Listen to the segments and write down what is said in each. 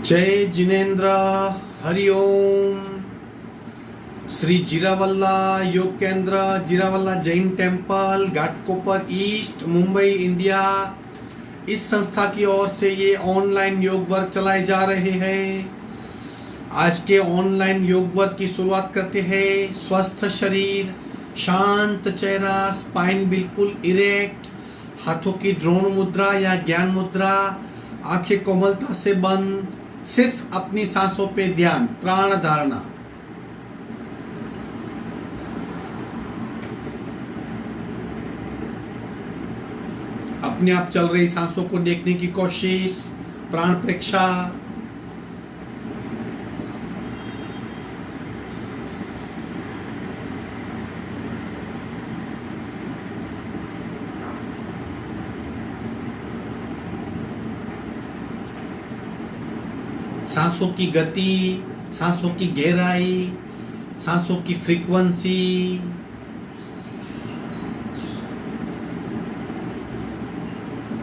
जय Jinendra. Hariom. Shri Jirawala Yog Kendra, Jirawala Jain temple, Ghatkopar east, Mumbai, India. इस संस्था की ओर से ये ऑनलाइन योग वर्क चलाए जा रहे हैं। आज के ऑनलाइन योग वर्क की शुरुआत करते हैं। स्वस्थ शरीर, शांत चेहरा, स्पाइन बिल्कुल इरेक्ट, हाथों की द्रोण मुद्रा या ज्ञान मुद्रा, आंखें कोमलता से बंद, सिर्फ अपनी सांसों पे ध्यान, प्राण धारणा। अपने आप चल रही सांसों को देखने की कोशिश, प्राण प्रेक्षा। सांसों की गति, सांसों की गहराई, सांसों की फ्रीक्वेंसी।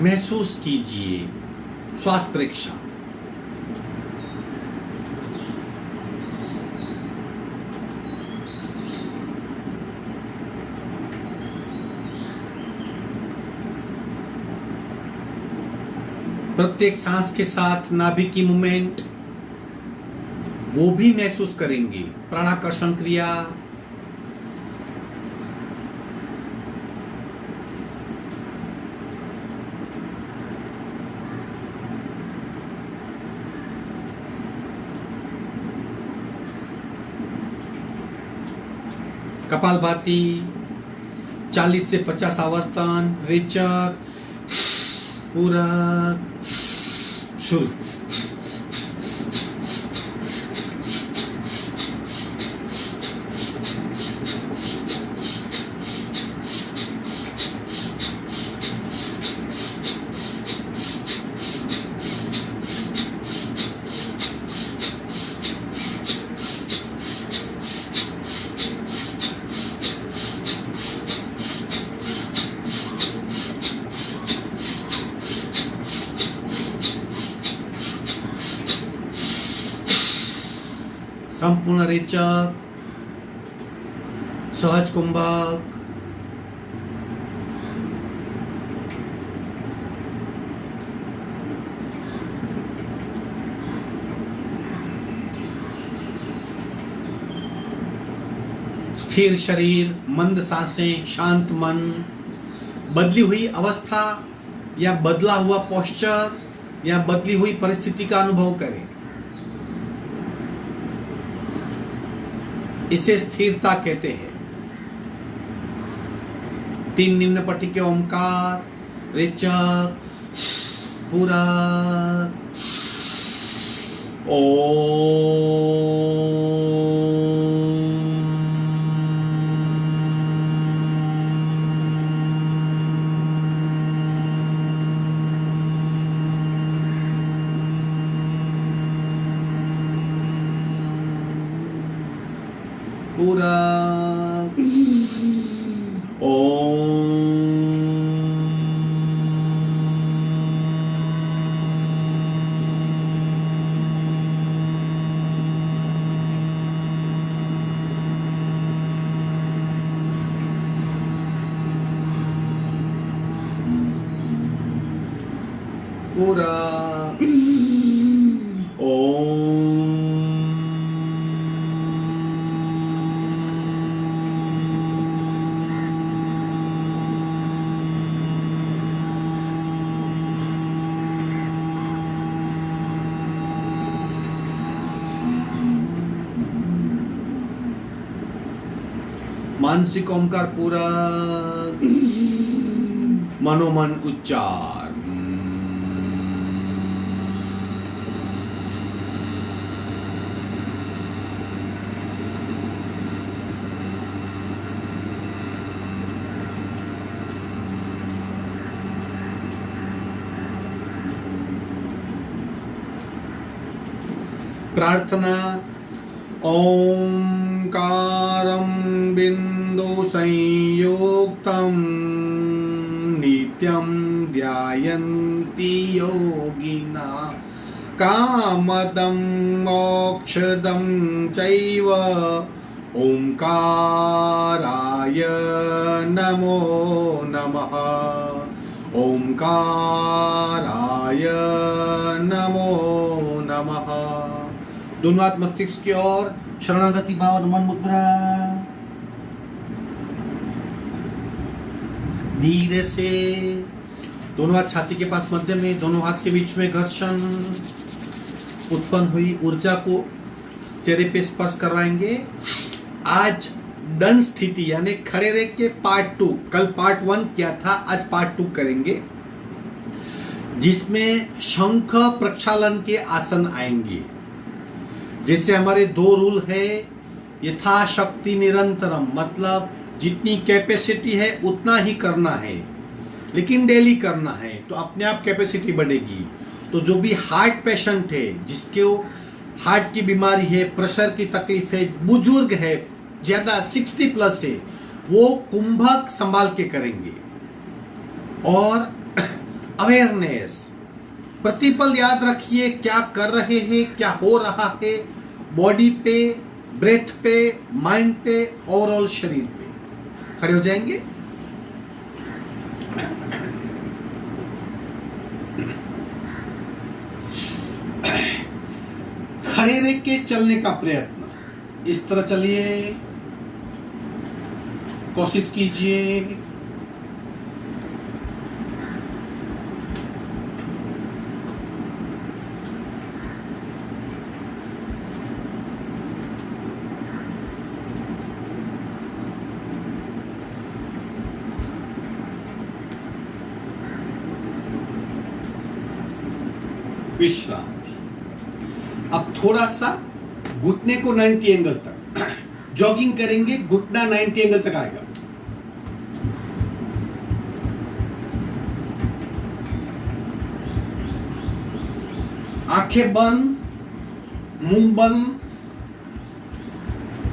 महसूस कीजिए श्वास प्रेक्षा। प्रत्येक सांस के साथ नाभि की मूवमेंट वो भी महसूस करेंगे। प्राणाकर्षण क्रिया, कपालभाति 40 से 50 आवर्तन। रेचक, पूरक, शुरू। संपूर्ण रेचक, सहज कुंभक, स्थिर शरीर, मंद सांसें, शांत मन। बदली हुई अवस्था या बदला हुआ पोस्चर या बदली हुई परिस्थिति का अनुभव करें। इसे स्थिरता कहते हैं। 3 निम्न पट्टी के ओमकार, रेचक, पूरक, पूरक, पूरक, मानसिक ओमकार पूरक, मनोमन उच्चार। प्रार्थना। ओंकारं बिंदु संयुक्तं नित्यं ध्यायन्ति योगिना कामदं मोक्षदं चैव ओंकाराय नमो नमः। ओंकाराय नमो नमः। दोनों हाथ मस्तिष्क की ओर, शरणागति भाव, नमन मुद्रा। धीरे से दोनों हाथ छाती के पास मध्य में, दोनों हाथ के बीच में घर्षण, उत्पन्न हुई ऊर्जा को चेहरे पे स्पर्श करवाएंगे। आज दंड स्थिति यानी खड़े रह के पार्ट 2, कल पार्ट 1 किया था, आज पार्ट 2 करेंगे, जिसमें शंख प्रक्षालन के आसन आएंगे। जैसे हमारे 2 रूल है, यथाशक्ति निरंतरम, मतलब जितनी कैपेसिटी है उतना ही करना है, लेकिन डेली करना है, तो अपने आप कैपेसिटी बढ़ेगी। तो जो भी हार्ट पेशेंट है, जिसके हार्ट की बीमारी है, प्रेशर की तकलीफ है, बुजुर्ग है, ज्यादा 60 प्लस है, वो कुंभक संभाल के करेंगे। और अवेयरनेस, प्रतिपल याद रखिए क्या कर रहे हैं, क्या हो रहा है, बॉडी पे, ब्रेथ पे, माइंड पे, ओवरऑल शरीर पे। खड़े हो जाएंगे। खड़े रह के चलने का प्रयत्न, इस तरह चलिए, कोशिश कीजिए। विश्रांति। अब थोड़ा सा घुटने को 90 एंगल तक जॉगिंग करेंगे, घुटना 90 एंगल तक आएगा। आंखें बंद, मुंह बंद,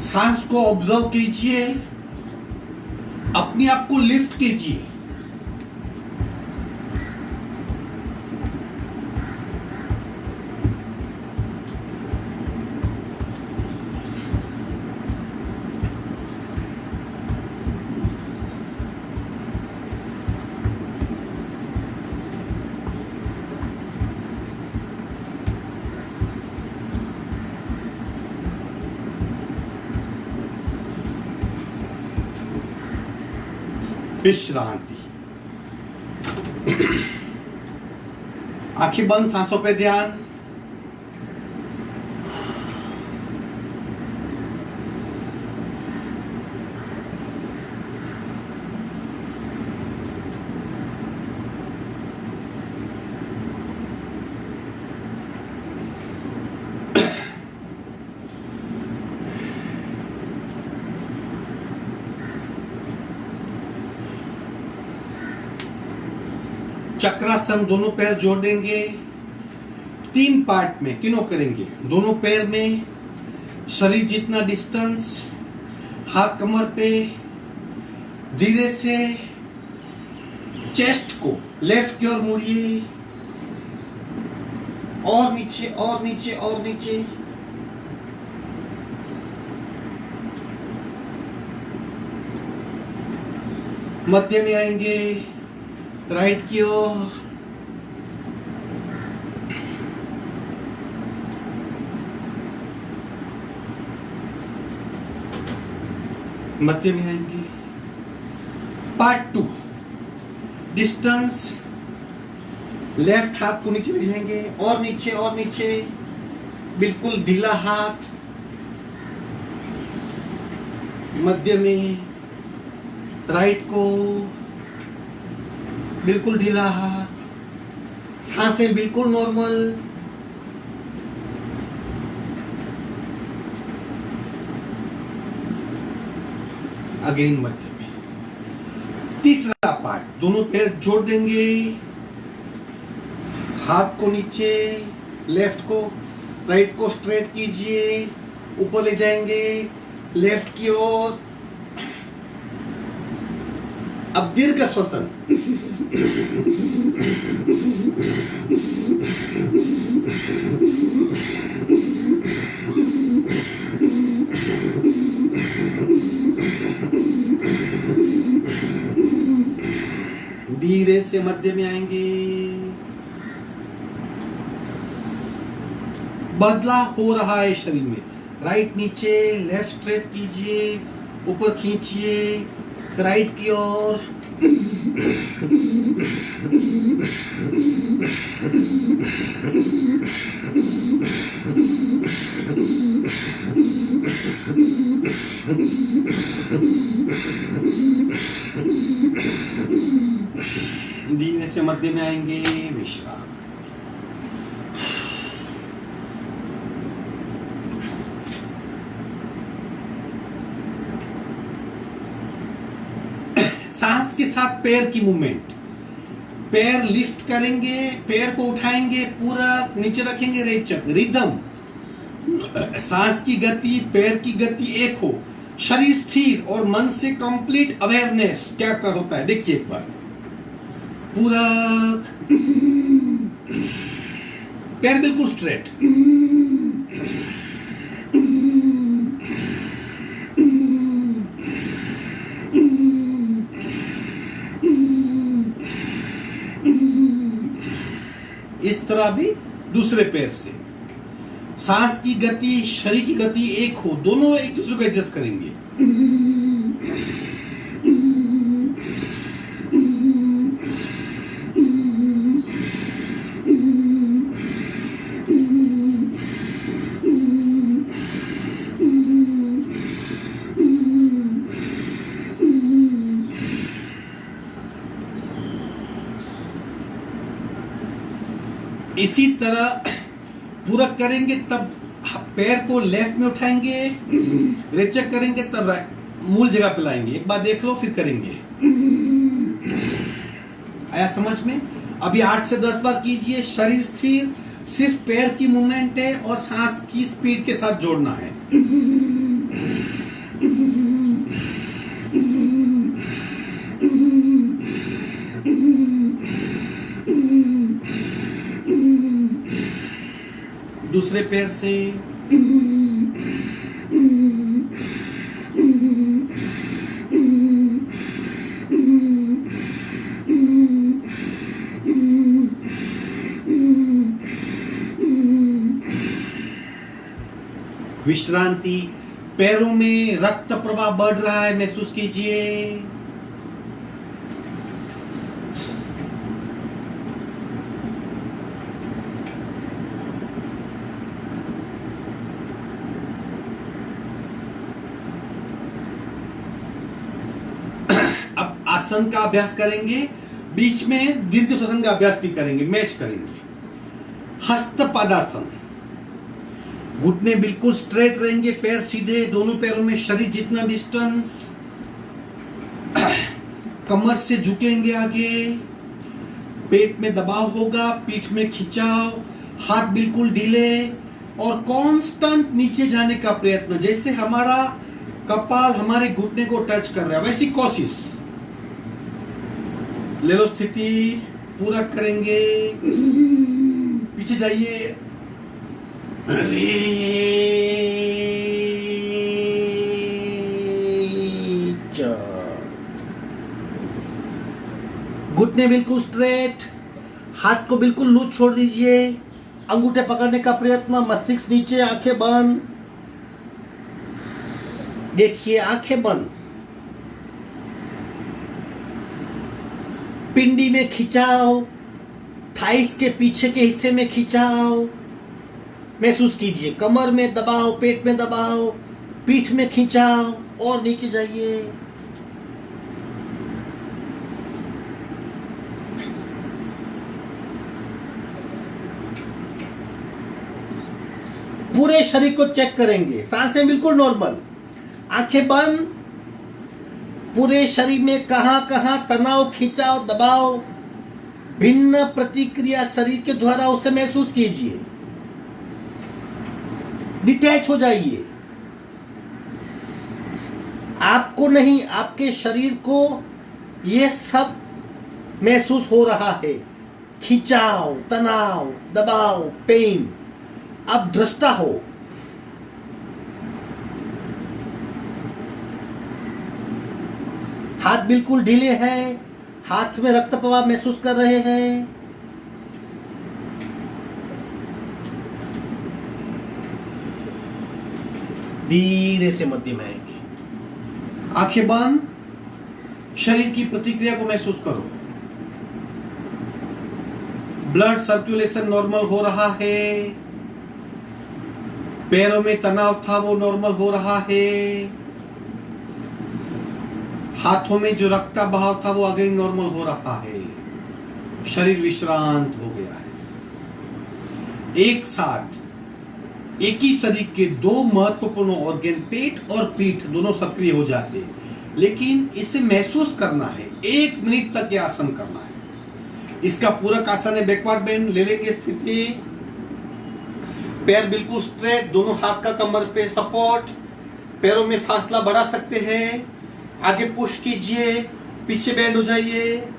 सांस को ऑब्जर्व कीजिए, अपने आप को लिफ्ट कीजिए। विश्रांति। आंखें बंद, सांसों पे ध्यान। चक्रासन, दोनों पैर जोड़ देंगे, 3 पार्ट में, तीनों करेंगे। दोनों पैर में शरीर जितना डिस्टेंस, हाथ कमर पे, धीरे से चेस्ट को लेफ्ट की ओर मोड़िए, और नीचे और नीचे और नीचे। मध्य में आएंगे, राइट की ओर, मध्य में आएंगे। पार्ट 2, डिस्टेंस, लेफ्ट हाथ को नीचे ले जाएंगे, और नीचे और नीचे, बिल्कुल ढीला हाथ, मध्य में, राइट को बिल्कुल ढीला हाथ, सांसें बिल्कुल नॉर्मल। अगेन मध्य में। तीसरा पार्ट, दोनों पैर जोड़ देंगे, हाथ को नीचे, लेफ्ट को, राइट को स्ट्रेट कीजिए, ऊपर ले जाएंगे, लेफ्ट की ओर। अब दीर्घ श्वसन, धीरे से मध्य में आएंगे। बदलाव हो रहा है शरीर में। राइट नीचे, लेफ्ट स्ट्रेट कीजिए, ऊपर खींचिए, राइट की ओर। धीरे से मध्य में आएंगे, विश्राम। सांस के साथ पैर की मूवमेंट। पैर लिफ्ट करेंगे, पैर को उठाएंगे, पूरा नीचे रखेंगे, रेचक रिदम। सांस की गति, पैर की गति एक हो, शरीर स्थिर और मन से कंप्लीट अवेयरनेस। क्या कर होता है देखिए एक बार। पूरा पैर बिल्कुल स्ट्रेट। इस तरह भी दूसरे पैर से। सांस की गति, शरीर की गति एक हो, दोनों एक दूसरे को एडजस्ट करेंगे। इसी तरह पूरा करेंगे, तब पैर को लेफ्ट में उठाएंगे, रेचक करेंगे, तब मूल जगह पे लाएंगे। एक बार देख लो, फिर करेंगे। आया समझ में? अभी 8 से 10 बार कीजिए। शरीर स्थिर, सिर्फ पैर की मूवमेंट है और सांस की स्पीड के साथ जोड़ना है। दूसरे पैर से। विश्रांति। पैरों में रक्त प्रवाह बढ़ रहा है, महसूस कीजिए। अब आसन का अभ्यास करेंगे, बीच में दीर्घ श्वसन का अभ्यास भी करेंगे, मैच करेंगे। हस्त पादासन। घुटने बिल्कुल स्ट्रेट रहेंगे, पैर सीधे, दोनों पैरों में शरीर जितना डिस्टेंस। कमर से झुकेंगे आगे, पेट में दबाव होगा, पीठ में खिंचाव, हाथ बिल्कुल ढीले और कांस्टेंट नीचे जाने का प्रयत्न। जैसे हमारा कपाल हमारे घुटने को टच कर रहा है, वैसी कोशिश। ले लो स्थिति, पूरा करेंगे। पीछे जाइए। घुटने बिल्कुल स्ट्रेट, हाथ को बिल्कुल लूज छोड़ दीजिए, अंगूठे पकड़ने का प्रयत्न, मस्तिष्क नीचे, आंखें बंद। देखिए, आंखें बंद। पिंडी में खिंचाव, थाइस के पीछे के हिस्से में खिंचाव महसूस कीजिए। कमर में दबाव, पेट में दबाव, पीठ में खिंचाव और नीचे जाइए। पूरे शरीर को चेक करेंगे, सांसें बिल्कुल नॉर्मल, आंखें बंद। पूरे शरीर में कहां कहां तनाव, खिंचाव, दबाव, भिन्न प्रतिक्रिया शरीर के द्वारा उसे महसूस कीजिए। डिटैच हो जाइए। आपको नहीं, आपके शरीर को यह सब महसूस हो रहा है। खिंचाव, तनाव, दबाव, पेन। अब दृष्टा हो। हाथ बिल्कुल ढीले हैं, हाथ में रक्त प्रवाह महसूस कर रहे हैं। धीरे से मध्य में आएंगे। आंखें बंद, शरीर की प्रतिक्रिया को महसूस करो। ब्लड सर्कुलेशन नॉर्मल हो रहा है, पैरों में तनाव था वो नॉर्मल हो रहा है, हाथों में जो रक्त का बहाव था वो अगेन नॉर्मल हो रहा है, शरीर विश्रांत हो गया है। एक साथ एक ही शरीर के दो महत्वपूर्ण ऑर्गन पेट और पीठ दोनों सक्रिय हो जाते हैं, लेकिन इसे महसूस करना है, 1 मिनट तक यह आसन करना है। इसका पूरक आसन है बैकवर्ड बेंड। ले लेंगे स्थिति, पैर बिल्कुल स्ट्रेट, दोनों हाथ का कमर पे सपोर्ट, पैरों में फासला बढ़ा सकते हैं, आगे पुश कीजिए, पीछे बेंड हो जाइए।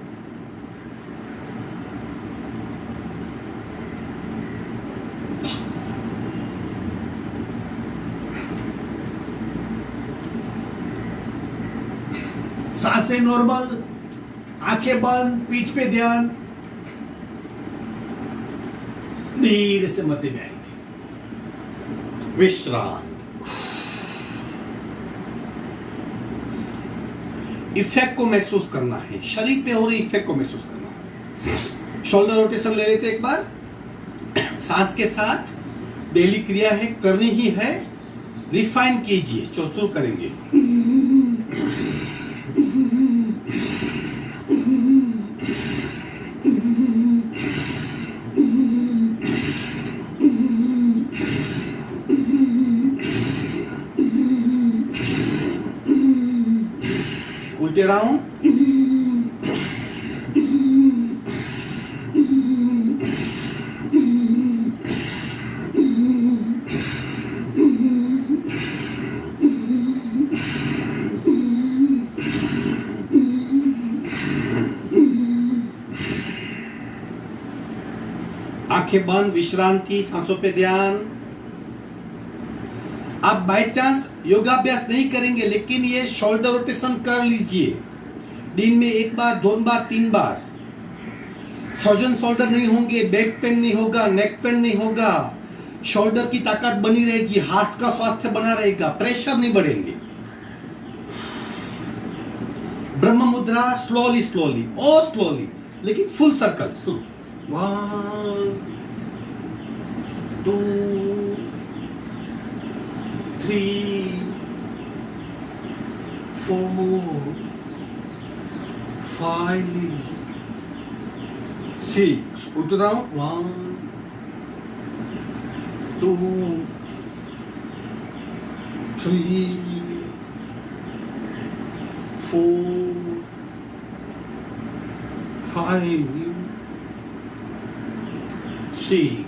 सांसें नॉर्मल, आंखें बंद, पीठ पे ध्यान, धीरे से मध्य में आएंगे, विश्रांत। इफेक्ट को महसूस करना है, शरीर पे हो रही इफेक्ट को महसूस करना है। शोल्डर रोटेशन ले लेते एक बार, सांस के साथ। डेली क्रिया है, करनी ही है, रिफाइन कीजिए। चलो शुरू करेंगे। उल्टे राउंड, आंखें बंद, विश्रांति, सांसों पे ध्यान। आप बाय चांस योगाभ्यास नहीं करेंगे, लेकिन ये शोल्डर रोटेशन कर लीजिए दिन में 1 बार, 2 बार, 3 बार। फ्रोजन शोल्डर नहीं होंगे, बैक पेन नहीं होगा, नेक पेन नहीं होगा, शोल्डर की ताकत बनी रहेगी, हाथ का स्वास्थ्य बना रहेगा, प्रेशर नहीं बढ़ेंगे। ब्रह्म मुद्रा, स्लोली स्लोली और स्लोली, लेकिन फुल सर्कल। 1 2 3 4 5 6 उल्टा राउंड। 1 2 3 4 5 6।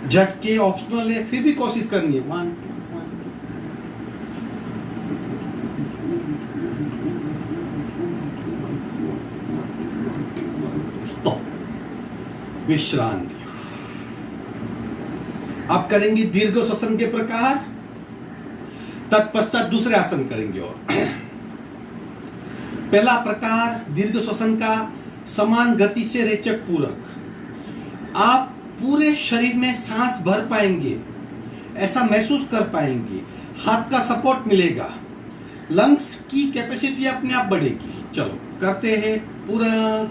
झटके ऑप्शनल है, फिर भी कोशिश करनी है। 1 2 स्टॉप, विश्रांति। अब करेंगे दीर्घ श्वसन के प्रकार, तत्पश्चात दूसरे आसन करेंगे। और पहला प्रकार दीर्घ श्वसन का, समान गति से रेचक पूरक। आप पूरे शरीर में सांस भर पाएंगे, ऐसा महसूस कर पाएंगे, हाथ का सपोर्ट मिलेगा, लंग्स की कैपेसिटी अपने आप बढ़ेगी। चलो करते हैं पूरक।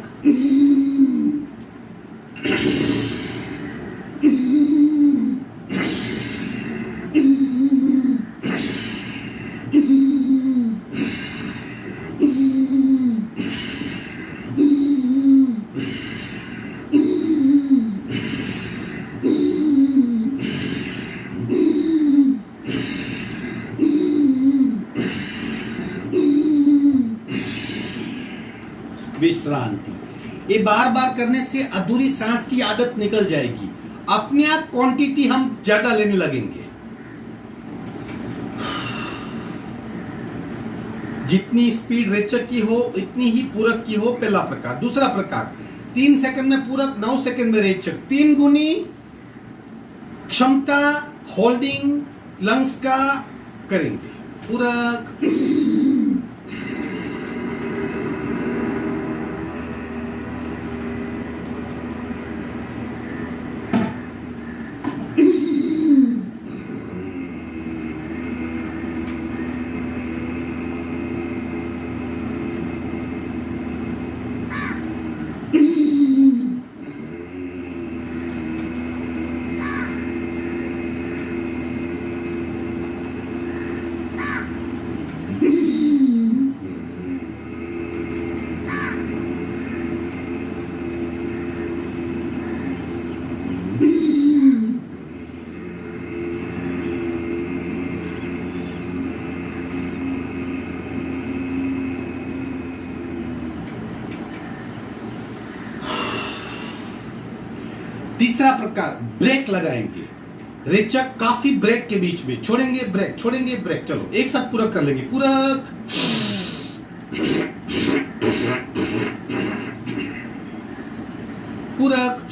विश्रांति। ये बार बार करने से अधूरी सांस की आदत निकल जाएगी, अपने आप क्वांटिटी हम ज्यादा लेने लगेंगे। जितनी स्पीड रेचक की हो उतनी ही पूरक की हो, पहला प्रकार। दूसरा प्रकार 3 सेकंड में पूरक, 9 सेकंड में रेचक। 3 गुनी क्षमता होल्डिंग लंग्स का करेंगे। पूरक तीसरा प्रकार ब्रेक लगाएंगे। रेचक काफी ब्रेक के बीच में छोड़ेंगे, ब्रेक छोड़ेंगे, ब्रेक। चलो एक साथ पूरक कर लेंगे। पूरक, पूरक,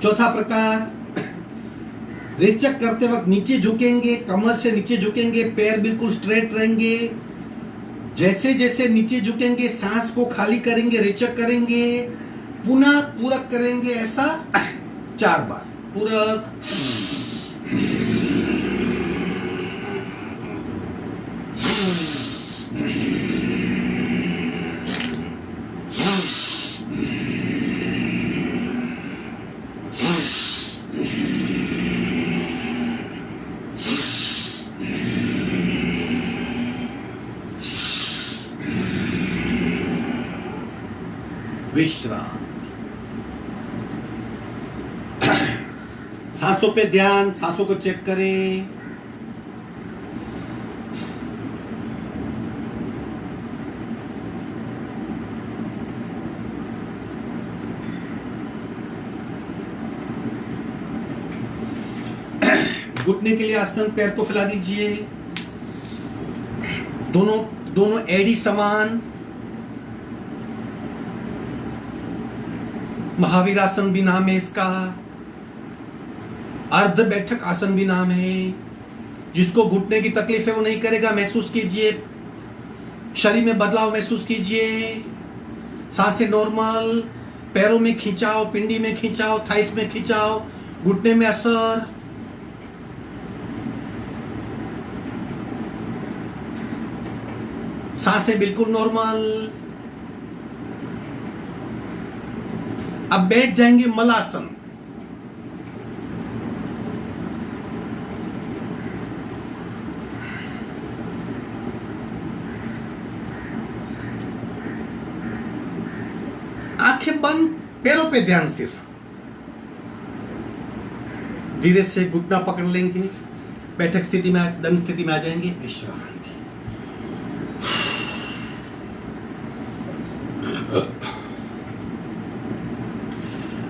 चौथा प्रकार, रेचक करते वक्त नीचे झुकेंगे, कमर से नीचे झुकेंगे, पैर बिल्कुल स्ट्रेट रहेंगे। जैसे जैसे नीचे झुकेंगे सांस को खाली करेंगे, रेचक करेंगे, पुनः पूरक करेंगे। ऐसा 4 बार। पूरक, विश्रांति। सांसों पे ध्यान, सांसों को चेक करें। घुटने के लिए आसन, पैर को फैला दीजिए। दोनों एड़ी समान। महावीर आसन भी नाम है इसका। अर्ध बैठक आसन भी नाम है। जिसको घुटने की तकलीफ है वो नहीं करेगा, महसूस कीजिए। शरीर में बदलाव महसूस कीजिए। सांसें नॉर्मल, पैरों में खिंचाओ, पिंडी में खिंचाओ, थाइस में खिंचाओ, घुटने में असर। सांसें बिल्कुल नॉर्मल। अब बैठ जाएंगे मलासन। आंखें बंद, पैरों पे ध्यान सिर्फ। धीरे से घुटना पकड़ लेंगे, बैठक स्थिति में, दंड स्थिति में आ जाएंगे। विश्रांति।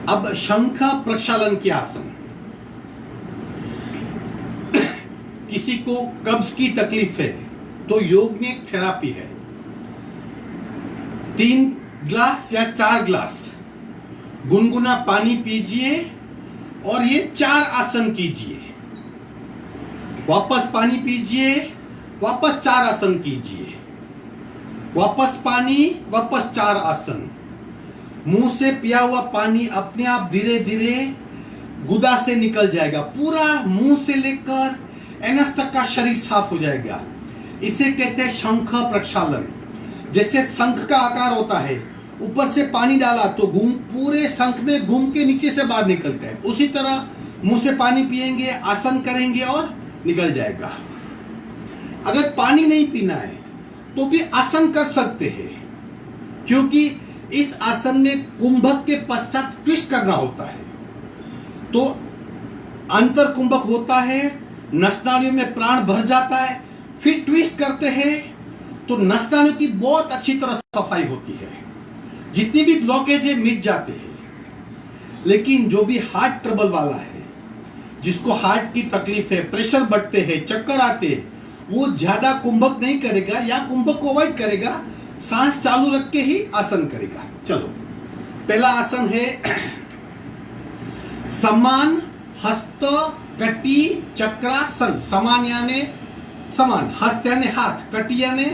अब शंख प्रक्षालन की आसन। किसी को कब्ज की तकलीफ है तो योग में एक थेरापी है। 3 ग्लास या 4 ग्लास गुनगुना पानी पीजिए और ये 4 आसन कीजिए। वापस पानी पीजिए, वापस 4 आसन कीजिए। वापस पानी, वापस 4 आसन। मुंह से पिया हुआ पानी अपने आप धीरे धीरे गुदा से निकल जाएगा। पूरा मुंह से लेकर एनस तक का शरीर साफ हो जाएगा। इसे कहते हैं शंख प्रक्षालन। जैसे शंख का आकार होता है, ऊपर से पानी डाला तो घूम, पूरे शंख में घूम के नीचे से बाहर निकलते हैं। उसी तरह मुंह से पानी पिएंगे, आसन करेंगे और निकल जाएगा। अगर पानी नहीं पीना है तो भी आसन कर सकते हैं, क्योंकि इस आसन में कुंभक के पश्चात ट्विस्ट करना होता है। तो अंतर कुंभक होता है, नसनालियों में प्राण भर जाता है, फिर ट्विस्ट करते हैं तो नसनालियों की बहुत अच्छी तरह सफाई होती है। जितनी भी ब्लॉकेज है मिट जाते हैं। लेकिन जो भी हार्ट ट्रबल वाला है, जिसको हार्ट की तकलीफ है, प्रेशर बढ़ते हैं, चक्कर आते हैं, वो ज्यादा कुंभक नहीं करेगा या कुंभक को अवॉइड करेगा, सांस चालू रख के ही आसन करेगा। चलो, पहला आसन है समान हस्त कटी चक्रासन। समान यानी समान, हस्त यानी हाथ, कटी यानी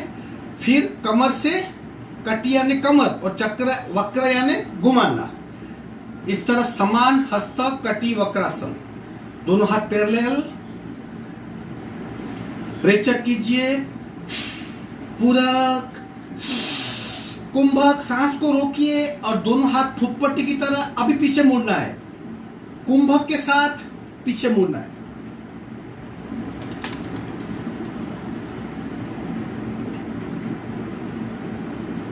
फिर कमर से, कटी यानी कमर और चक्र वक्र यानी घुमाना। इस तरह समान हस्त कटी वक्रासन। दोनों हाथ पैरेलल। रेचक कीजिए। पूरक, कुंभक, सांस को रोकिए और दोनों हाथ फुटपट्टी की तरह अभी पीछे मुड़ना है। कुंभक के साथ पीछे मुड़ना है।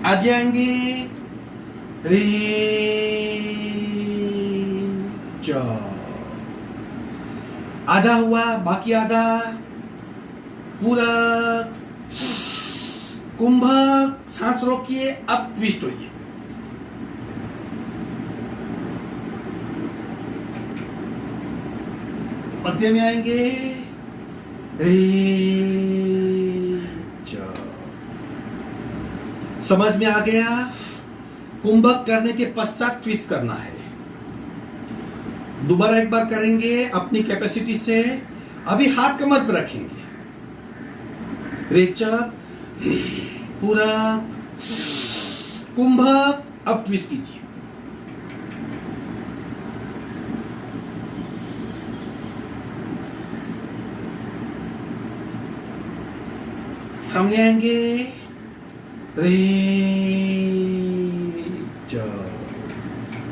आगे आएंगे, आधा हुआ, बाकी आधा। पूरक, कुंभक, सांस रोकिए, अब ट्विस्ट होइए। मध्य में आएंगे, समझ में आ गया। कुंभक करने के पश्चात ट्विस्ट करना है। दोबारा एक बार करेंगे अपनी कैपेसिटी से। अभी हाथ कमर पर रखेंगे। रेचक, पूरक, कुंभक, अब ट्विस्ट कीजिए। सामने आएंगे,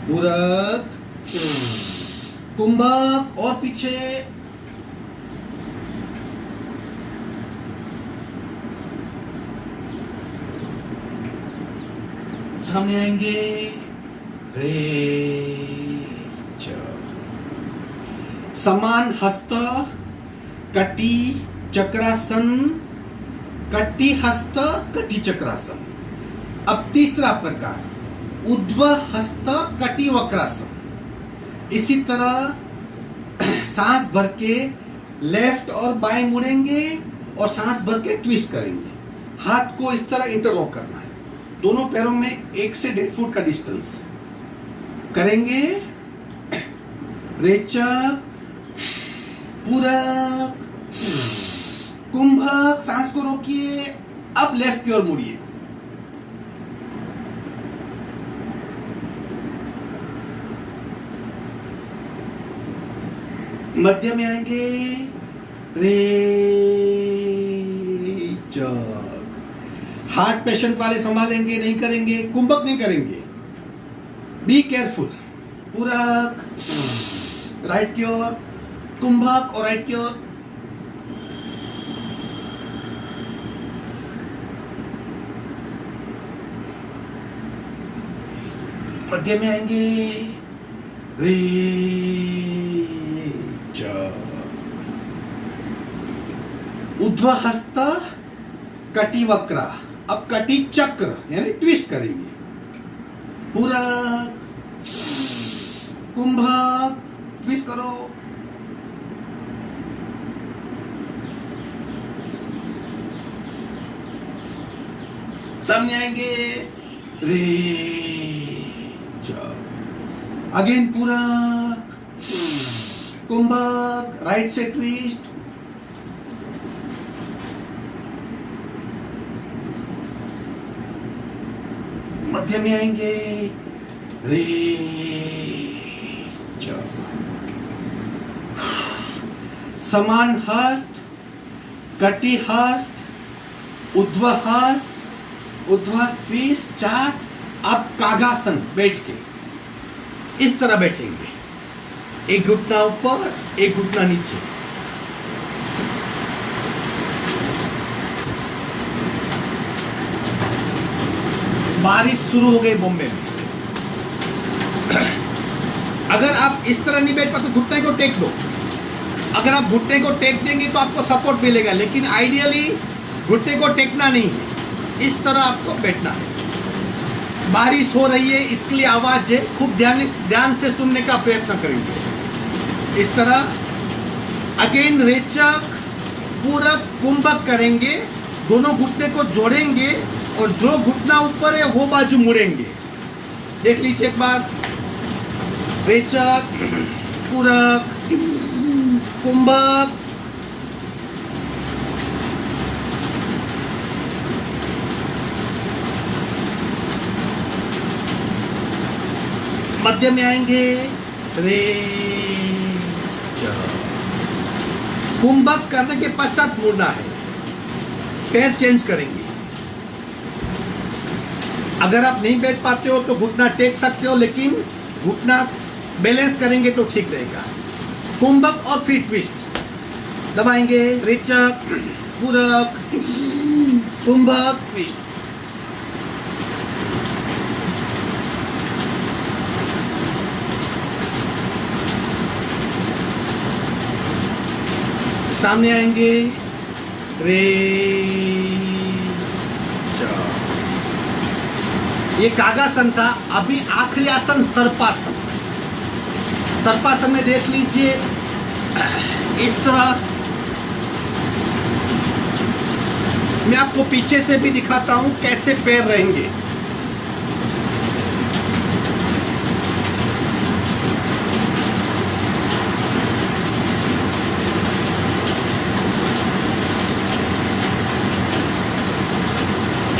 पूरक, कुंभक और पीछे। सामने आएंगे, समान हस्त, कटी चक्रासन, कटी हस्त, कटी चक्रासन। अब तीसरा प्रकार, ऊर्ध्व हस्त कटी वक्रासन। इसी तरह सांस भर के लेफ्ट और बाएं मुड़ेंगे और सांस भर के ट्विस्ट करेंगे। हाथ को इस तरह इंटरलॉक करना है। दोनों पैरों में 1 से 1.5 फुट का डिस्टेंस करेंगे। रेचक, पूरक, कुंभक, सांस को रोकिए, अब लेफ्ट की ओर मुड़िए। मध्य में आएंगे, रेचक। हार्ट पेशेंट वाले संभालेंगे, नहीं करेंगे, कुंभक नहीं करेंगे। Be careful. पूरक, राइट की ओर, कुंभक और राइट की ओर। मध्य में आएंगे, ऊर्ध्व हस्त कटी वक्रा। अब कटी चक्र यानी ट्विस्ट करेंगे। पूरक, कुंभक, ट्विस्ट करो। सामने आएंगे, अगेन पूरक, कुंभक, राइट से ट्विस्ट। मध्य में आएंगे, समान हस्त, कटी हस्त, ऊर्ध्व हस्त, ऊर्ध्व ट्विस्ट, 4। अब कागासन बैठ के इस तरह बैठेंगे। एक घुटना ऊपर, एक घुटना नीचे। बारिश शुरू हो गई बॉम्बे में। अगर आप इस तरह नहीं बैठ पाते तो घुटने को टेक दो। अगर आप घुटने को टेक देंगे तो आपको सपोर्ट मिलेगा, लेकिन आइडियली घुटने को टेकना नहीं है, इस तरह आपको बैठना है। बारिश हो रही है इसके लिए आवाज है, खूब ध्यान से सुनने का प्रयत्न करेंगे। इस तरह अगेन रेचक, पूरक, कुंभक करेंगे। दोनों घुटने को जोड़ेंगे और जो घुटना ऊपर है वो बाजू मुड़ेंगे। देख लीजिए एक बार। रेचक, पूरक, कुंभक, मध्य में आएंगे, कुंभक करने के पश्चात मुड़ना है। पैर चेंज करेंगे। अगर आप नहीं बैठ पाते हो तो घुटना टेक सकते हो, लेकिन घुटना बैलेंस करेंगे तो ठीक रहेगा। कुंभक और फीट ट्विस्ट दबाएंगे, रेचक, पूरक, कुंभक, ट्विस्ट। सामने आएंगे, ये कागासन था। अभी आखिरी आसन सर्पासन। सर्पासन में देख लीजिए इस तरह। मैं आपको पीछे से भी दिखाता हूं कैसे पैर रहेंगे।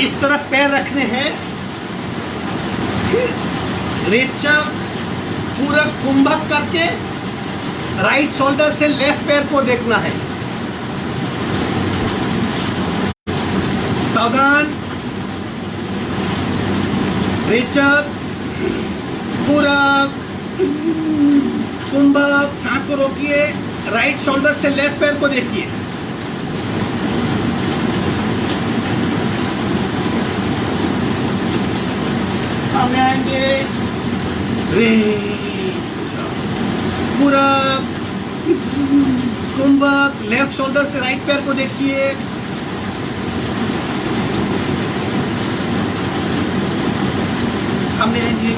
इस तरह पैर रखने हैं, रेचक, पूरक, कुंभक करके राइट शोल्डर से लेफ्ट पैर को देखना है। सावधान, रेचक, पूरक, कुंभक, सांस को रोकिए, राइट शोल्डर से लेफ्ट पैर को देखिए। सामने आएंगे, पूरक, कुंभक, लेफ्ट शोल्डर से राइट पैर को देखिए। सामने आएंगे,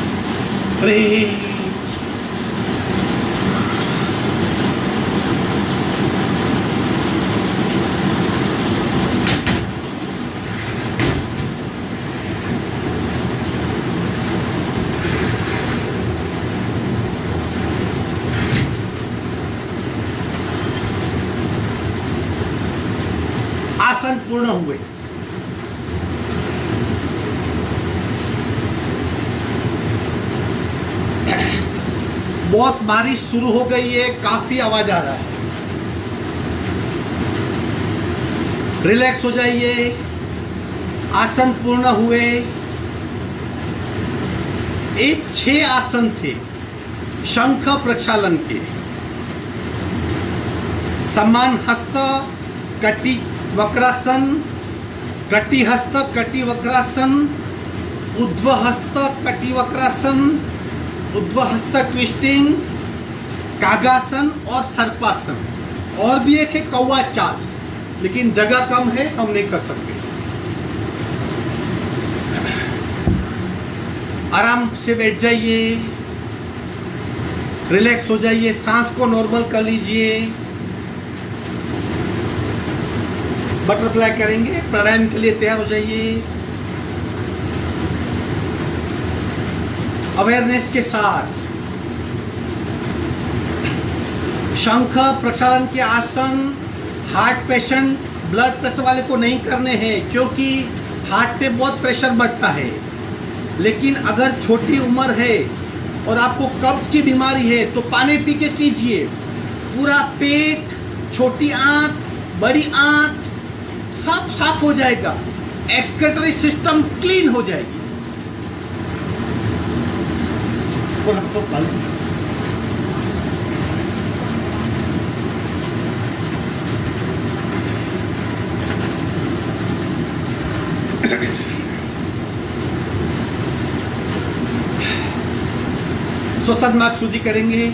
आसन पूर्ण हुए। बहुत बारिश शुरू हो गई है, काफी आवाज आ रहा है। रिलैक्स हो जाइए। आसन पूर्ण हुए। एक 6 आसन थे शंख प्रक्षालन के। समान हस्त कटी वक्रासन, कटी हस्त कटी वक्रासन, ऊर्ध्व हस्त कटी वक्रासन, ऊर्ध्व हस्त ट्विस्टिंग, कागासन और सर्पासन। और भी एक है कौवा चाल, लेकिन जगह कम है, हम नहीं कर सकते। आराम से बैठ जाइए, रिलैक्स हो जाइए, सांस को नॉर्मल कर लीजिए। बटरफ्लाई करेंगे, प्राणायाम के लिए तैयार हो जाइए। अवेयरनेस के साथ शंख प्रक्षालन के आसन हार्ट पेशेंट, ब्लड प्रेशर वाले को नहीं करने हैं, क्योंकि हार्ट पे बहुत प्रेशर बढ़ता है। लेकिन अगर छोटी उम्र है और आपको कब्ज की बीमारी है तो पानी पी के कीजिए। पूरा पेट, छोटी आंत, बड़ी आंत सब साफ हो जाएगा, एक्सक्रीटरी सिस्टम क्लीन हो जाएगी। और हमको कल स्वसन्मार्ग शुद्धि करेंगे।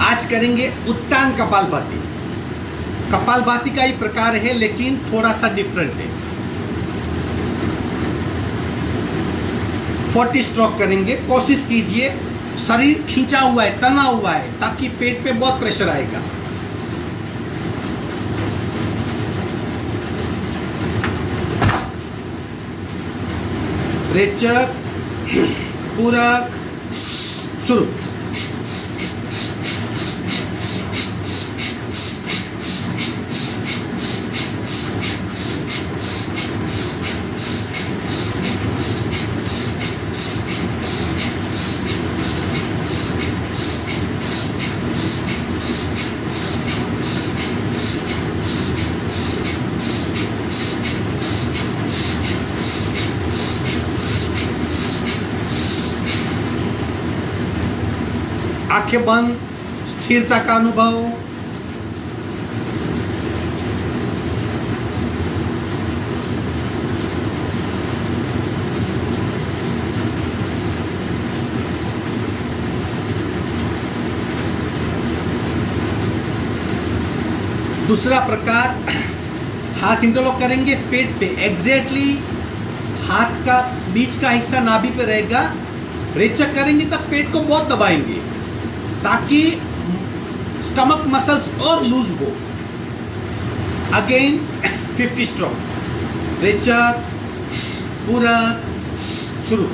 आज करेंगे उत्तान कपालभाति। कपालभाति का ही प्रकार है, लेकिन थोड़ा सा डिफरेंट है। 40 स्ट्रोक करेंगे। कोशिश कीजिए, शरीर खींचा हुआ है, तना हुआ है, ताकि पेट पे बहुत प्रेशर आएगा। रेचक, पूरक, शुरू। आंखें बंद, स्थिरता का अनुभव। दूसरा प्रकार, हाथ इंटरलॉक करेंगे पेट पे, एग्जैक्टली हाथ का बीच का हिस्सा नाभि पे रहेगा। रेचक करेंगे तब पेट को बहुत दबाएंगे ताकि स्टमक मसल्स और लूज हो। Again 50 stroke. रेचक, पूरक, शुरू।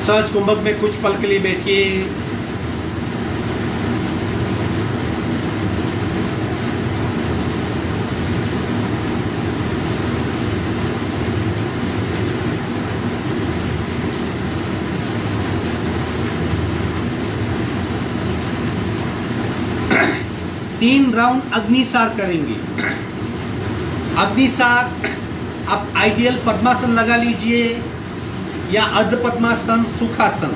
सहज कुंभक में कुछ पल के लिए बैठिए। तीन राउंड अग्निसार करेंगे। अग्निसार आप आइडियल पद्मासन लगा लीजिए या अर्ध पद्मासन, सुखासन।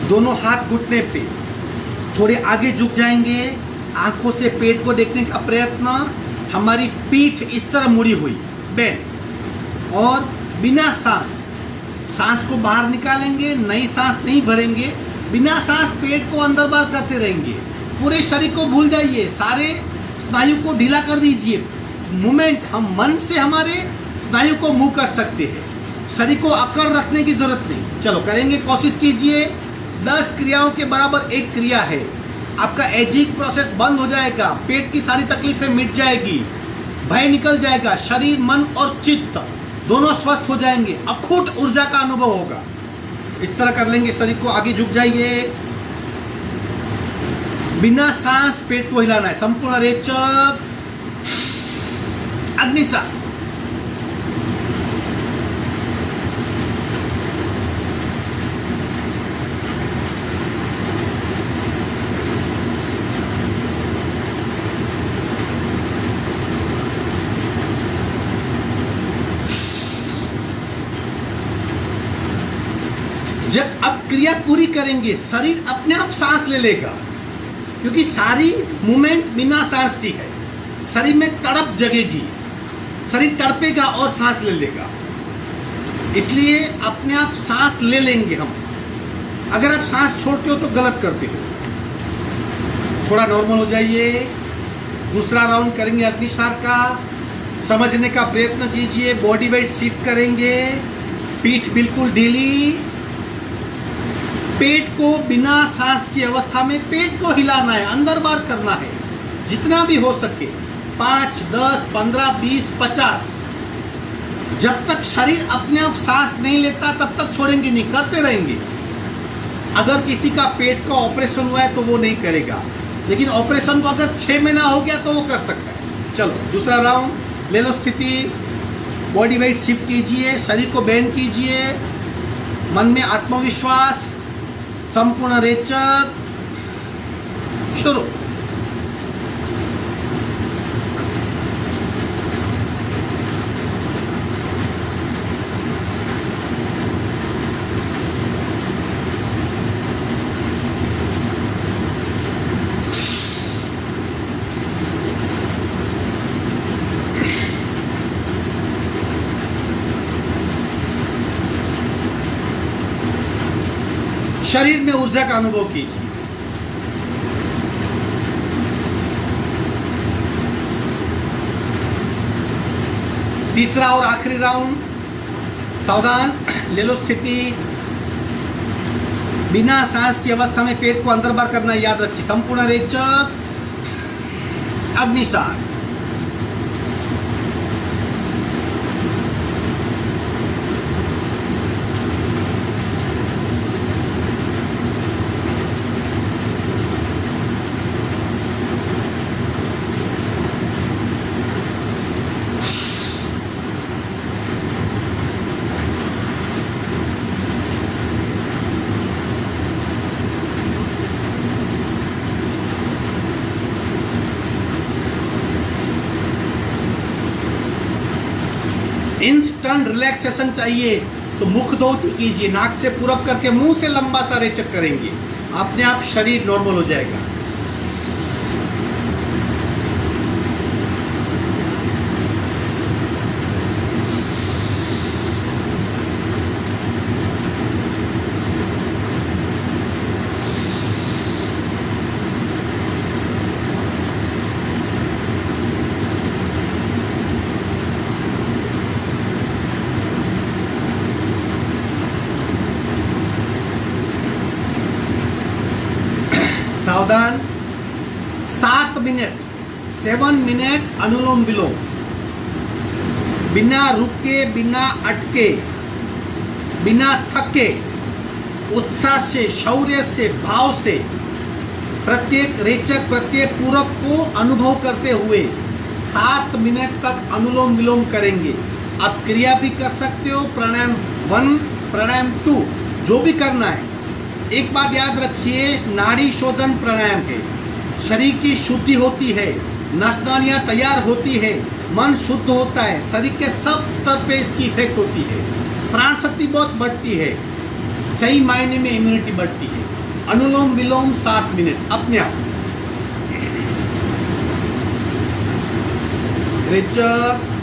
दोनों हाथ घुटने पे, थोड़े आगे झुक जाएंगे। आंखों से पेट को देखने का प्रयत्न। हमारी पीठ इस तरह मुड़ी हुई, बेंड। और बिना सांस को बाहर निकालेंगे, नई सांस नहीं भरेंगे। बिना सांस पेट को अंदर बाहर करते रहेंगे। पूरे शरीर को भूल जाइए, सारे स्नायु को ढीला कर दीजिए। मूवमेंट हम मन से हमारे स्नायु को मूव कर सकते हैं, शरीर को अकड़ रखने की जरूरत नहीं। चलो करेंगे, कोशिश कीजिए। 10 क्रियाओं के बराबर एक क्रिया है। आपका एजिंग प्रोसेस बंद हो जाएगा, पेट की सारी तकलीफें मिट जाएगी, भय निकल जाएगा, शरीर, मन और चित्त दोनों स्वस्थ हो जाएंगे, अखूट ऊर्जा का अनुभव होगा। इस तरह कर लेंगे। शरीर को आगे झुक जाइए, बिना सांस पेट को हिलाना है। संपूर्ण रेचक, अग्निसार। जब अब क्रिया पूरी करेंगे, शरीर अपने आप सांस ले लेगा, क्योंकि सारी मूवमेंट बिना सांस की है। शरीर में तड़प जगेगी, शरीर तड़पेगा और सांस ले लेगा। इसलिए अपने आप सांस ले लेंगे हम। अगर आप सांस छोड़ते हो तो गलत करते हो। थोड़ा नॉर्मल हो जाइए। दूसरा राउंड करेंगे अग्निसार का। समझने का प्रयत्न कीजिए। बॉडी वेट शिफ्ट करेंगे, पीठ बिल्कुल ढीली। पेट को बिना सांस की अवस्था में पेट को हिलाना है, अंदर बाहर करना है, जितना भी हो सके। 5, 10, 15, 20, 50। जब तक शरीर अपने आप सांस नहीं लेता तब तक छोड़ेंगे नहीं, करते रहेंगे। अगर किसी का पेट का ऑपरेशन हुआ है तो वो नहीं करेगा, लेकिन ऑपरेशन को अगर 6 महीना हो गया तो वो कर सकता है। चलो दूसरा राउंड ले लो। स्थिति, बॉडी वेट शिफ्ट कीजिए, शरीर को बेंड कीजिए, मन में आत्मविश्वास। संपूर्ण रेचक, शुरू। शरीर में ऊर्जा का अनुभव कीजिए। तीसरा और आखिरी राउंड, सावधान, ले लो स्थिति। बिना सांस की अवस्था में पेट को अंदर बाहर करना याद रखिए। संपूर्ण रेचक, अग्निसार। इंस्टेंट रिलैक्सेशन चाहिए तो मुख धोती कीजिए, नाक से पूरब करके मुंह से लंबा सा रेचक करेंगे, अपने आप शरीर नॉर्मल हो जाएगा। सावधान, 7 मिनट अनुलोम विलोम, बिना रुके, बिना अटके, बिना थके, उत्साह से, शौर्य से, भाव से प्रत्येक रेचक, प्रत्येक पूरक को अनुभव करते हुए 7 मिनट तक अनुलोम विलोम करेंगे। आप क्रिया भी कर सकते हो, प्राणायाम 1, प्राणायाम 2, जो भी करना है। एक बात याद रखिए, नाड़ी शोधन प्राणायाम है, शरीर की शुद्धि होती है, नसदानियाँ तैयार होती है, मन शुद्ध होता है, शरीर के सब स्तर पे इसकी इफेक्ट होती है, प्राण शक्ति बहुत बढ़ती है, सही मायने में इम्यूनिटी बढ़ती है। अनुलोम विलोम 7 मिनट अपने आप। रेचक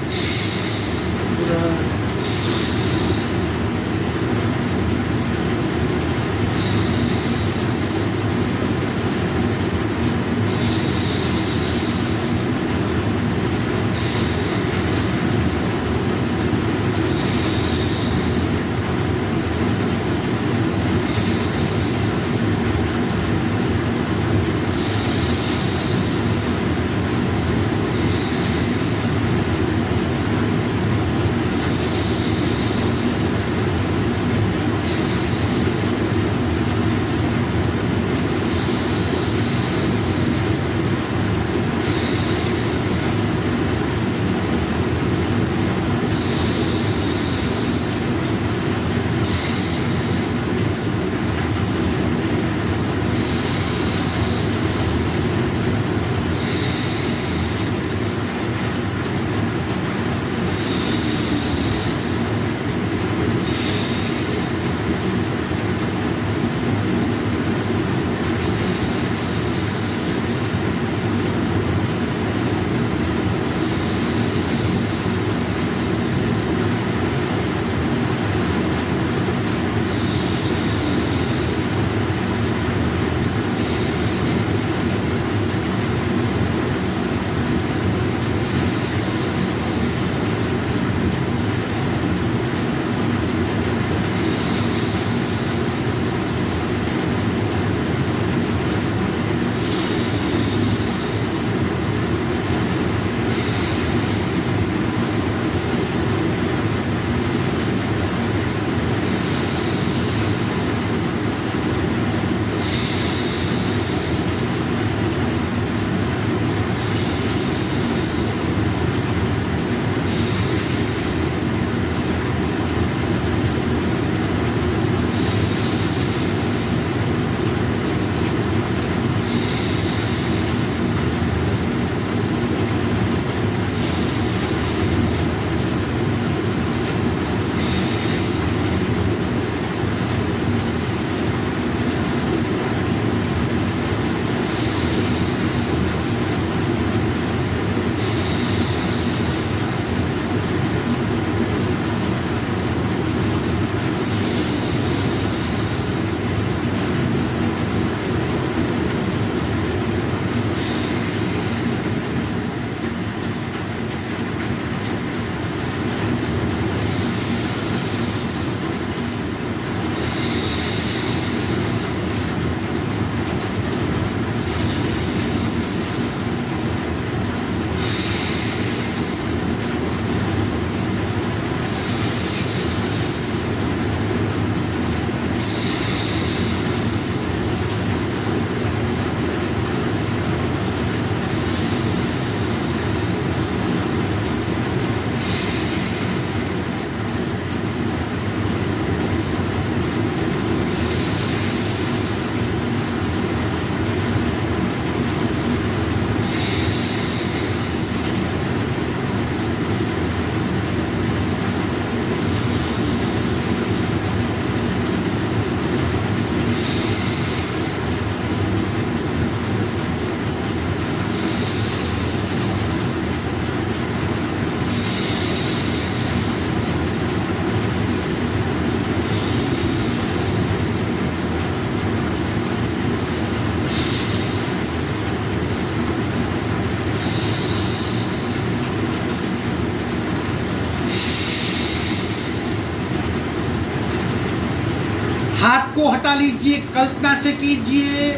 हाथ को हटा लीजिए, कल्पना से कीजिए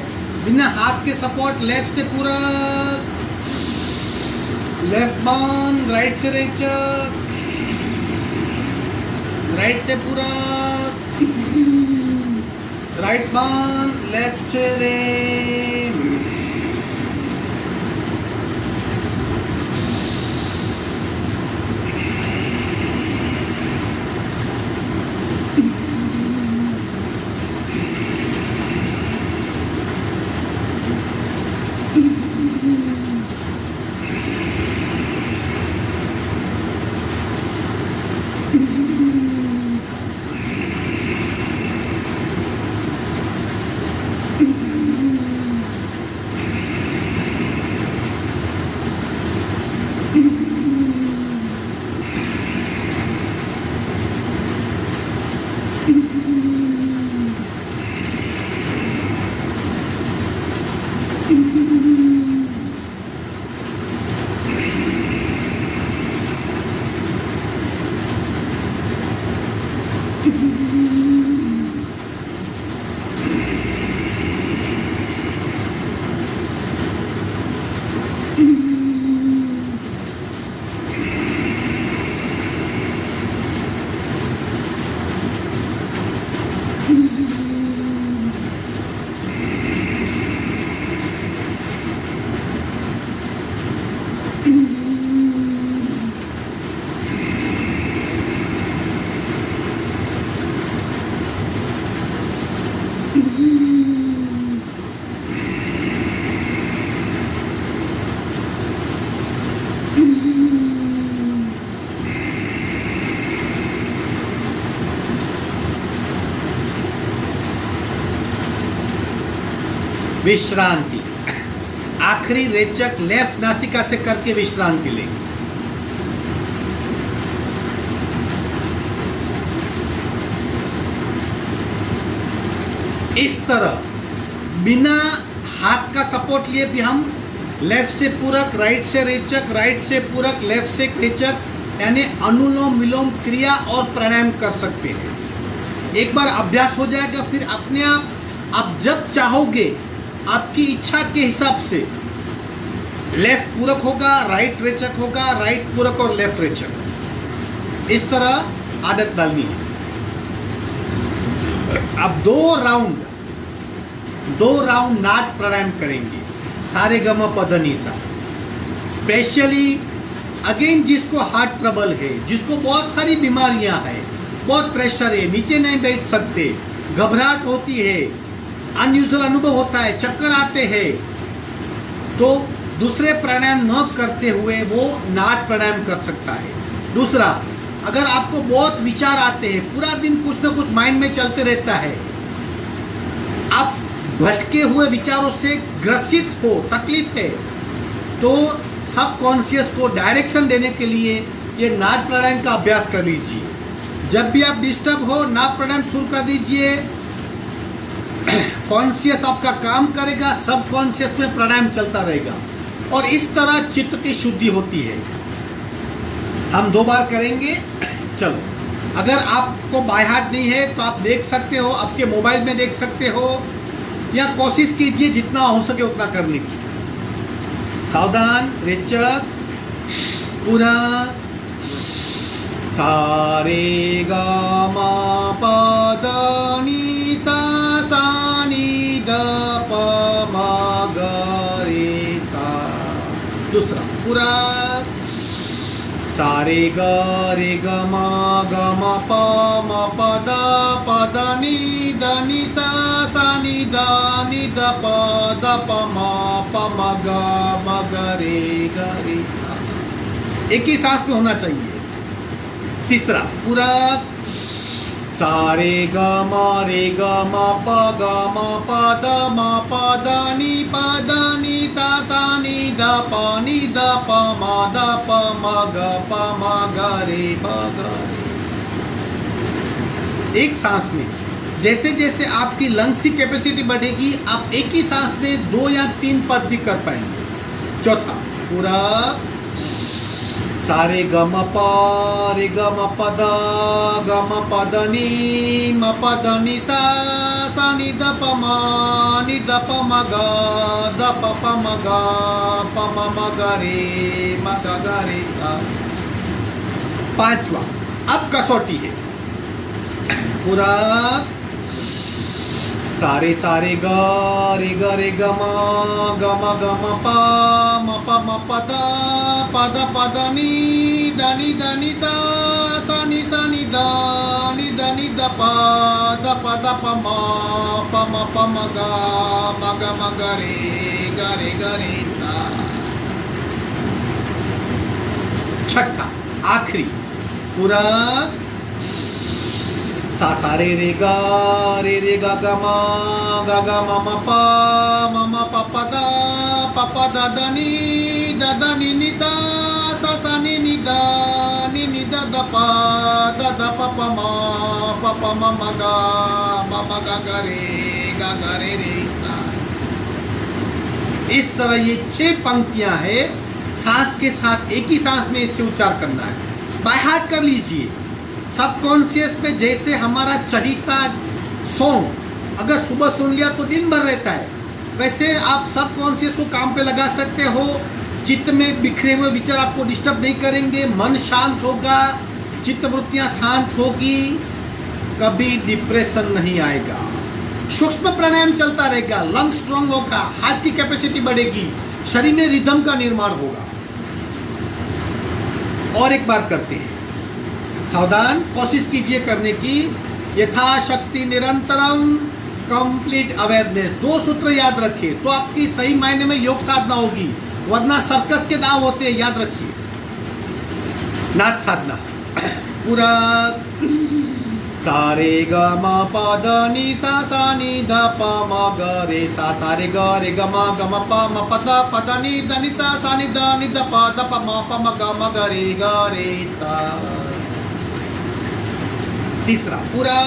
बिना हाथ के सपोर्ट, लेफ्ट से पूरक, लेफ्ट बंद, राइट से रेचक, राइट से पूरक, राइट बंद, लेफ्ट से रे। विश्रांति, आखिरी रेचक लेफ्ट नासिका से करके विश्रांति लेंगे। इस तरह बिना हाथ का सपोर्ट लिए भी हम लेफ्ट से पूरक, राइट से रेचक, राइट से पूरक, लेफ्ट से रेचक, यानी अनुलोम विलोम क्रिया और प्राणायाम कर सकते हैं। एक बार अभ्यास हो जाएगा, फिर अपने आप जब चाहोगे आपकी इच्छा के हिसाब से लेफ्ट पूरक होगा, राइट रेचक होगा, राइट पूरक और लेफ्ट रेचक, इस तरह आदत डालनी है। अब दो राउंड नाद प्राणायाम करेंगे, सारे गम पद नि सा। स्पेशली अगेन जिसको हार्ट ट्रबल है, जिसको बहुत सारी बीमारियां हैं, बहुत प्रेशर है, नीचे नहीं बैठ सकते, घबराहट होती है, अनयूजुअल अनुभव होता है, चक्कर आते हैं, तो दूसरे प्राणायाम न करते हुए वो नाद प्राणायाम कर सकता है। दूसरा, अगर आपको बहुत विचार आते हैं, पूरा दिन कुछ ना कुछ माइंड में चलते रहता है, आप भटके हुए विचारों से ग्रसित हो, तकलीफ है, तो सब कॉन्शियस को डायरेक्शन देने के लिए ये नाद प्राणायाम का अभ्यास कर लीजिए। जब भी आप डिस्टर्ब हो, नाद प्राणायाम शुरू कर दीजिए, कॉन्शियस आपका काम करेगा, सब कॉन्शियस में प्राणायाम चलता रहेगा और इस तरह चित्त की शुद्धि होती है। हम 2 बार करेंगे। चलो, अगर आपको बाय हार्ट नहीं है तो आप देख सकते हो, आपके मोबाइल में देख सकते हो, या कोशिश कीजिए जितना हो सके उतना करने की। सावधान, रेचक, पूरा, सारे गा मा पा दा नी सा सा नी द प म ग रे सा। दूसरा, पूरा, सारे ग रे ग म प प द नी सा सा नी द प म ग रे सा। एक ही सांस में होना चाहिए। तीसरा, पूरा, सारे ग म प द नी सा सा नी द प म ग रे ग। एक सांस में जैसे जैसे आपकी लंग्स की कैपेसिटी बढ़ेगी, आप एक ही सांस में 2 या 3 पद भी कर पाएंगे। चौथा, पूरा, सारे ग म प रे ग म प द ग म प द नी म प द नी सा सा नि द प म नि द प म ग द प प म ग प म म ग रे सा। पांचवा, अब कसौटी है पूरा। सारे सारे ग रे ग म ग म प म प द प द नी द नी सा सा नि द नी द प द प म प म ग म ग रे सा। छठा आखिरी पूरा। सा सा रे रे ग ग म म प प द द नी नी सा सा सा नि द द प द प म प म ग ग रे सा। इस तरह ये 6 पंक्तियां है, सांस के साथ एक ही सांस में इसे उच्चार करना है। बाय हार्ट कर लीजिए। सबकॉन्शियस पे जैसे हमारा चहीता सॉन्ग अगर सुबह सुन लिया तो दिन भर रहता है, वैसे आप सबकॉन्शियस को काम पे लगा सकते हो। चित्त में बिखरे हुए विचार आपको डिस्टर्ब नहीं करेंगे, मन शांत होगा, चित्त वृत्तियां शांत होगी, कभी डिप्रेशन नहीं आएगा। सूक्ष्म प्राणायाम चलता रहेगा, लंग स्ट्रांग होगा, हार्ट की कैपेसिटी बढ़ेगी, शरीर में रिदम का निर्माण होगा। और एक बार करते हैं, सावधान, कोशिश कीजिए करने की। यथाशक्ति निरंतरम कंप्लीट अवेयरनेस, 2 सूत्र याद रखिए तो आपकी सही मायने में योग साधना होगी, वरना सर्कस के दांव होते हैं, याद रखिए। नाद साधना पूरा। सारे ग म प द नी सा सा नि द प म ग रे सा सा रे ग म प द नी सा सा नि द प म ग रे सा। तीसरा पूरा।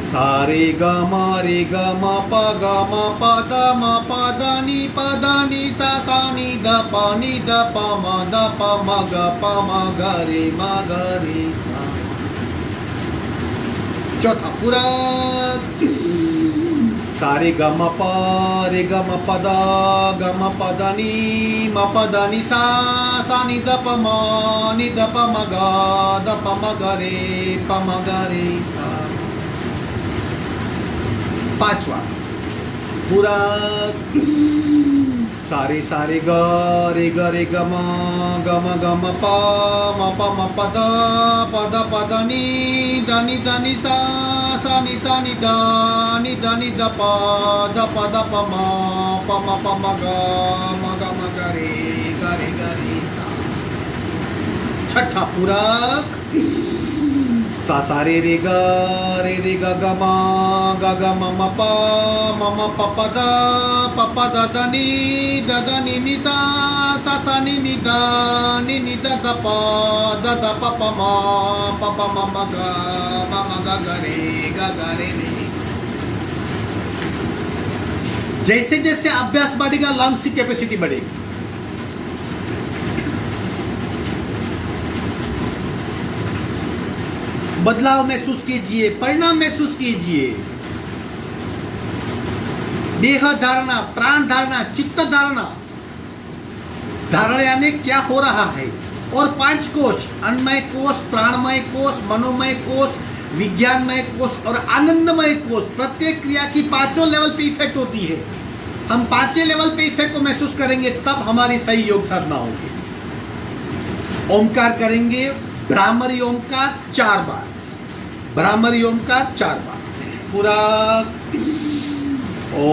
सारे ग म प द नी सा सा नि द प म ग रे सा। चौथा पूरा। सारे ग म प द नी सा सा नि द प म ग रे सा। पांचवा पूरा। सारे सारे ग ग म प प द नी सा सा नि द प द प म ग रे सा। छठा पूरा। सा सा रे रे ग ग म म प प द द नी सा सा सा नि द प द प म ग रे जैसे जैसे अभ्यास बढ़ेगा लंग्स की कैपेसिटी बढ़ेगी। बदलाव महसूस कीजिए, परिणाम महसूस कीजिए। देह धारणा, प्राण धारणा, चित्त धारणा, धारणा यानी क्या हो रहा है। और 5 कोष, अन्नमय कोष, प्राणमय कोष, मनोमय कोष, विज्ञानमय कोष और आनंदमय कोष, प्रत्येक क्रिया की 5 लेवल पे इफेक्ट होती है। हम 5 लेवल पे इफेक्ट को महसूस करेंगे तब हमारी सही योग साधना होगी। ओमकार करेंगे, भ्रामरी ओमकार 4 बार, भ्रामरी ओमकार 4 बार पूरा। ओ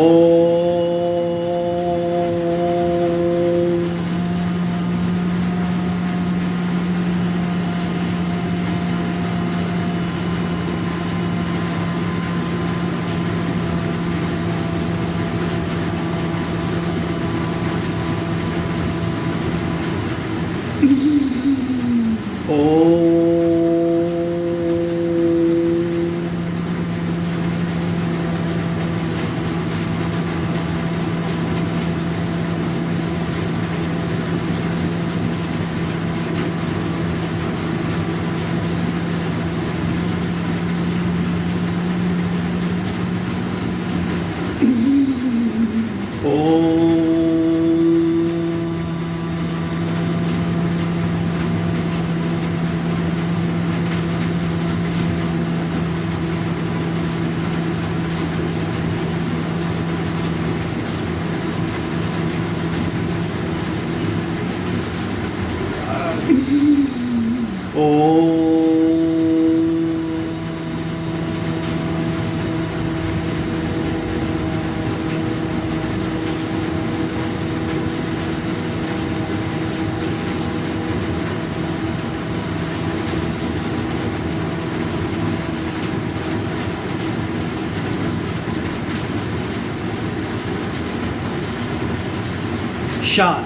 शान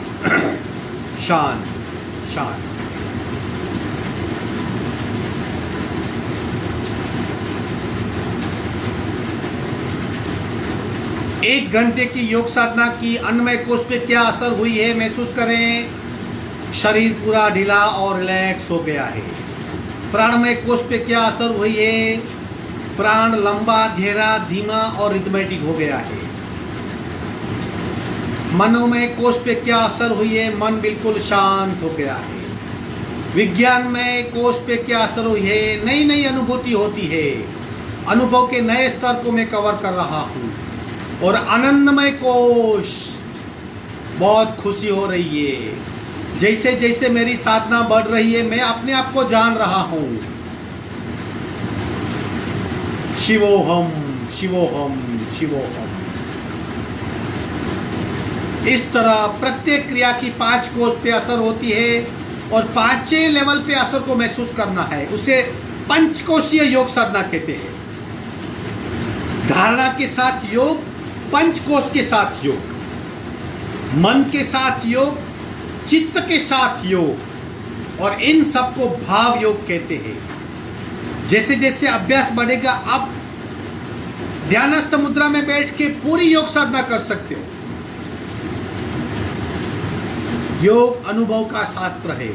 शान शान। एक घंटे की योग साधना की अन्नमय कोश पे क्या असर हुई है महसूस करें। शरीर पूरा ढीला और रिलैक्स हो गया है। प्राणमय कोश पे क्या असर हुई है। प्राण लंबा, गहरा, धीमा और रिदमेटिक हो गया है। मनोमय कोश पे क्या असर हुई है। मन बिल्कुल शांत हो गया है। विज्ञानमय कोश पे क्या असर हुई है। नई नई अनुभूति होती है। अनुभव के नए स्तर को मैं कवर कर रहा हूँ। और आनंदमय कोश, बहुत खुशी हो रही है। जैसे जैसे मेरी साधना बढ़ रही है मैं अपने आप को जान रहा हूँ। शिवोहम शिवोहम शिवोहम। इस तरह प्रत्येक क्रिया की 5 कोश पे असर होती है और 5 लेवल पे असर को महसूस करना है। उसे पंचकोशीय योग साधना कहते हैं। धारणा के साथ योग, पंचकोश के साथ योग, मन के साथ योग, चित्त के साथ योग, और इन सबको भाव योग कहते हैं। जैसे जैसे अभ्यास बढ़ेगा आप ध्यानस्थ मुद्रा में बैठ के पूरी योग साधना कर सकते हो। योग अनुभव का शास्त्र है।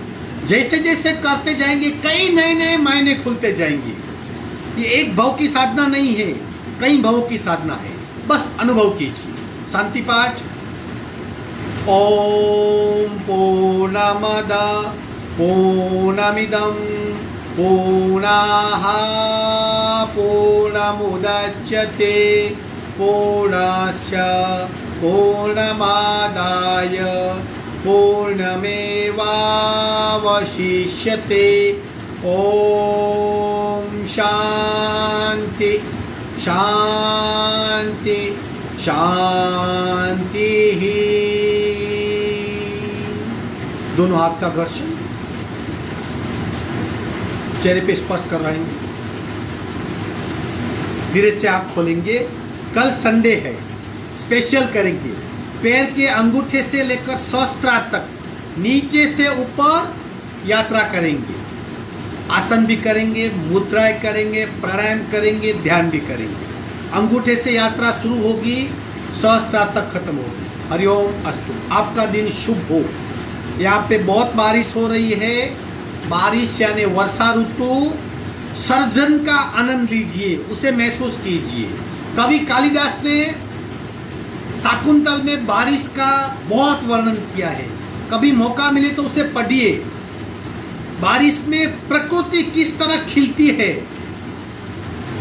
जैसे जैसे करते जाएंगे कई नए नए मायने खुलते जाएंगे। ये एक भाव की साधना नहीं है, कई भावों की साधना है। बस अनुभव कीजिए। शांति पाठ। ओम पूर्णमद पूर्णमिदं पूर्णाः पूर्णमुदच्यते पूर्णस्य पूर्णमादाय पूर्णमेवावशिष्यते। ओम शांति शांति शांति। दोनों हाथ का घर्षण चेहरे पे स्पर्श कर रहे हैं। धीरे से आँख खोलेंगे। कल संडे है, स्पेशल करेंगे। पैर के अंगूठे से लेकर सहस्त्रार तक नीचे से ऊपर यात्रा करेंगे। आसन भी करेंगे, मुद्राएं करेंगे, प्राणायाम करेंगे, ध्यान भी करेंगे। अंगूठे से यात्रा शुरू होगी, सहस्त्रार तक खत्म होगी। हरिओम अस्तु। आपका दिन शुभ हो। यहाँ पे बहुत बारिश हो रही है। बारिश यानी वर्षा ऋतु। सर्जन का आनंद लीजिए, उसे महसूस कीजिए। कवि कालिदास ने शाकुंतल में बारिश का बहुत वर्णन किया है। कभी मौका मिले तो उसे पढ़िए। बारिश में प्रकृति किस तरह खिलती है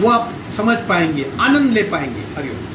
वो आप समझ पाएंगे, आनंद ले पाएंगे। हरिओम।